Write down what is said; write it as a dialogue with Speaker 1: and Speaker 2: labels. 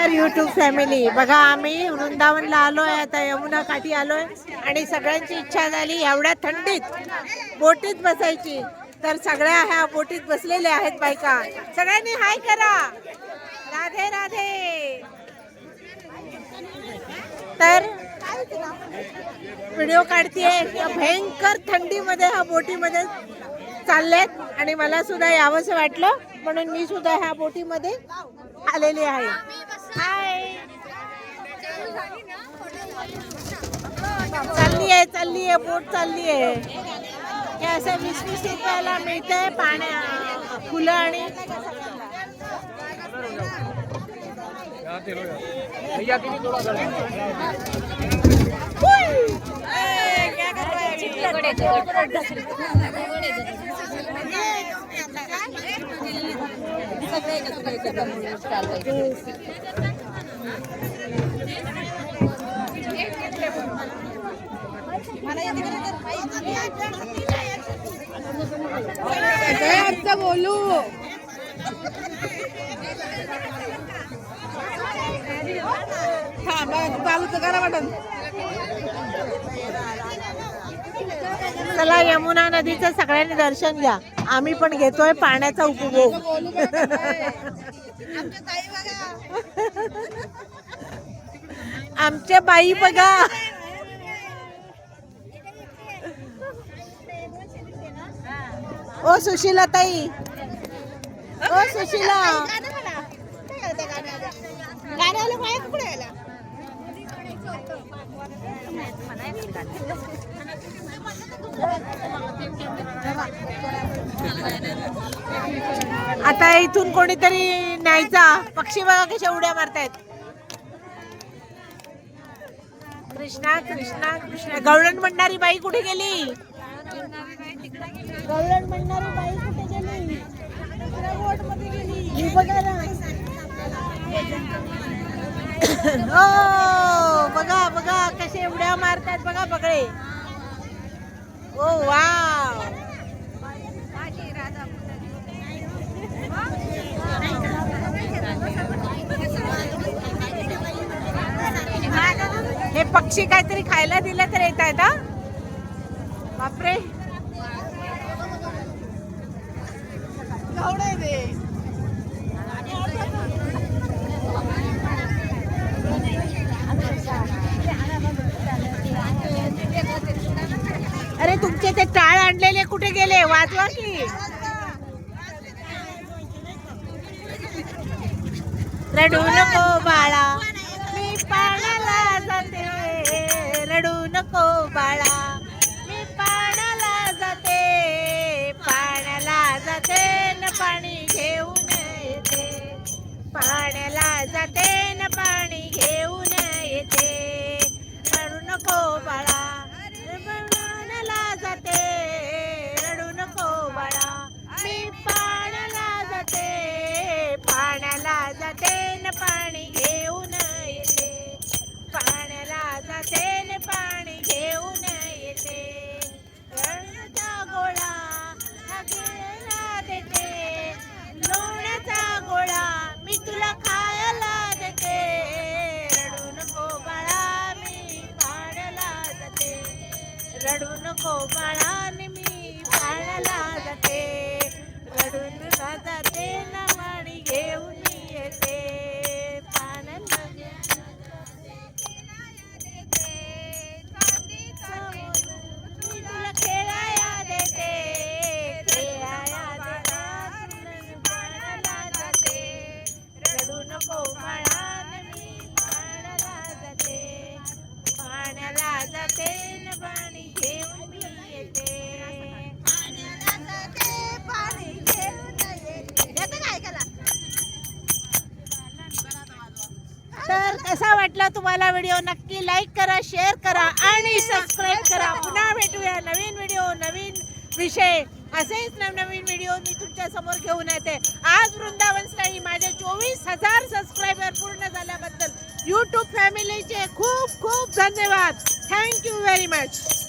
Speaker 1: तर YouTube family बघा, आम्ही वृंदावनला आलोय, आता यमुना काठी आलोय आणि सगळ्यांची इच्छा झाली एवढ्या थंडीत बोटीत बसायची. तर सगळ्या ह्या बोटीत बसलेल्या आहेत बायका. सगळ्यांनी हाय करा, राधे राधे. तर व्हिडिओ काढतीये. भयंकर थंडीमध्ये ह्या बोटीमध्ये चाललेत आणि मला सुद्धा यावंसं वाटलं म्हणून मी सुद्धा ह्या बोटीमध्ये आलेली आहे. हाय, चालली आहे बोट चालली आहे. हे असं 20-20 रुपयाला मिळतंय पाण्या फुलं आणि बोलू. चला, यमुना नदीचं सगळ्यांनी दर्शन घ्या. आम्ही पण घेतोय पाण्याचा उपभोग. आमच्या बाई बघा. ओ सुशीला ताई, ओ सुशीला, आता इथून कोणीतरी न्यायचा. पक्षी बघा कशा उड्या मारतायत. कृष्णा कृष्णा कृष्णा. गवळण म्हणणारी बाई कुठे गेली? गवळण म्हणणारी बाई कुठे गेली? ही बघा ना. हो बघा बघा कसे उड्या मारतात बघा बगळे. ओ वाव. हे पक्षी काहीतरी खायला दिलं तर येत आहेत. बापरे, अरे तुमचे ते टाळ आणलेले कुठे गेले? वाजवा की. रडू नको बाळा, मी पाण्याला जाते. रडू नको बाळा, मी पाण्याला जाते. पाण्याला जाते न पाणी घेऊन येते. पाण्याला जाते न पाणी घेऊन येते. रडू नको बाळा, पाण्याला जाते. रडू नको बाळा, मी पाण्याला जाते. पाण्याला जाते न पाणी घेऊन येते. पाण्याला जाते न पाणी घेऊन येते. रडण्याचा गोळा खायला देते. लोण्याचा गोळा मी तुला खायला देते. रडू नको बाळा, मी पाण्याला जाते. रडू नको बाळा, मी पाण्याला जाते. रडून जाते ना पाणी घेऊन येते. पाण्याला तुला खेळाया देते. खेळाया देते पाण्याला जाते. रडू नको बाळा, मी पाण्याला जाते. पाण्याला जाते न पाणी घेऊन येते. पाण्याला जाते पाणी घेऊन येते. येते काय ऐकायला? तर कसा वाटला तुम्हाला व्हिडिओ? नक्की लाईक करा, शेअर करा आणि सबस्क्राईब करा. पुन्हा भेटूया नवीन व्हिडिओ, नवीन विषय. असेच नवनवीन व्हिडिओ मी तुमच्या समोर घेऊन येते. आज वृंदावन स्थळी माझे 24,000 सबस्क्रायबर पूर्ण झाल्याबद्दल यूट्यूब फॅमिलीचे खूप खूप धन्यवाद. Thank you very much.